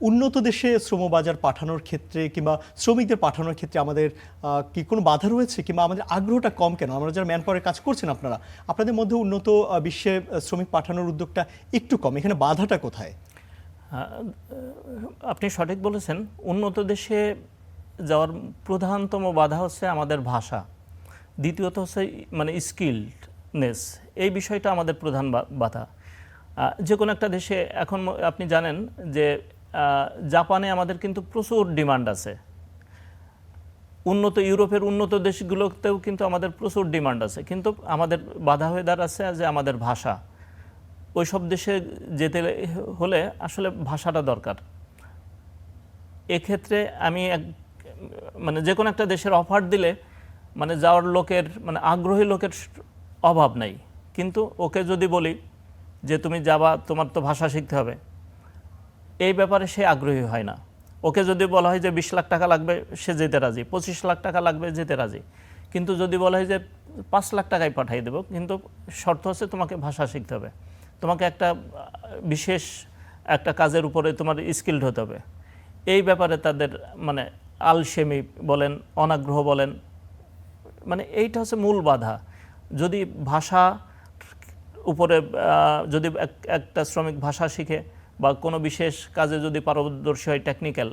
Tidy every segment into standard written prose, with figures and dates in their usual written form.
উন্নত দেশে শ্রমবাজার পাঠানোর ক্ষেত্রে কিংবা শ্রমিকদের পাঠানোর ক্ষেত্রে আমাদের কি কোনো বাধা রয়েছে কিংবা আমাদের আগ্রহটা কম কেন? আমরা যারা ম্যান পাওয়ারে কাজ করছেন আপনাদের মধ্যে উন্নত বিশ্বে শ্রমিক পাঠানোর উদ্যোগটা একটু কম। এখানে বাধাটা কোথায়? আপনি সঠিক বলেছেন। উন্নত দেশে যাওয়ার প্রধানতম বাধা হচ্ছে আমাদের ভাষা, দ্বিতীয়ত হচ্ছে মানে স্কিলনেস। এই বিষয়টা আমাদের প্রধান বাধা। যে কোনো একটা দেশে এখন আপনি জানেন যে জাপানে আমাদের কিন্তু প্রচুর ডিমান্ড আছে, ইউরোপের উন্নত দেশগুলোতেও কিন্তু আমাদের প্রচুর ডিমান্ড আছে, কিন্তু আমাদের বাধা হয়ে দাঁড়াচ্ছে যে আমাদের ভাষা। ওই সব দেশে যেতে হলে আসলে ভাষাটা দরকার। এক্ষেত্রে আমি মানে যে কোনো একটা দেশের অফার দিলে মানে যাওয়ার লোকের মানে আগ্রহী লোকের অভাব নাই, কিন্তু ওকে যদি বলি যে তুমি যাবা, তোমার তো ভাষা শিখতে হবে, এই ব্যাপারে সে আগ্রহী হয় না। ওকে যদি বলা হয় যে 20 লাখ টাকা লাগবে, সে যেতে রাজি, 25 লাখ টাকা লাগবে, যেতে রাজি। কিন্তু যদি বলা হয় যে 5 লাখ টাকায় পাঠিয়ে দেবো, কিন্তু শর্ত হচ্ছে তোমাকে ভাষা শিখতে হবে, তোমাকে একটা বিশেষ একটা কাজের উপরে তোমার স্কিলড হতে হবে। এই ব্যাপারে তাদের মানে আলসেমি বলেন, অনাগ্রহ বলেন, মানে এইটা হচ্ছে মূল বাধা। যদি ভাষা উপরে যদি একটা শ্রমিক ভাষা শিখে বা কোনো বিশেষ কাজে যদি পারদর্শী হয়, টেকনিক্যাল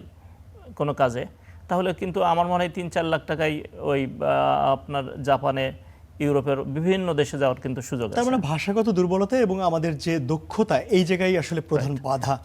কোনো কাজে, তাহলে কিন্তু আমার মনে হয় 3-4 লাখ টাকায় ওই আপনার জাপানে, ইউরোপের বিভিন্ন দেশে যাওয়ার কিন্তু সুযোগ আছে। তার মানে ভাষাগত দুর্বলতা এবং আমাদের যে দক্ষতা এই জায়গায় আসলে প্রধান বাধা।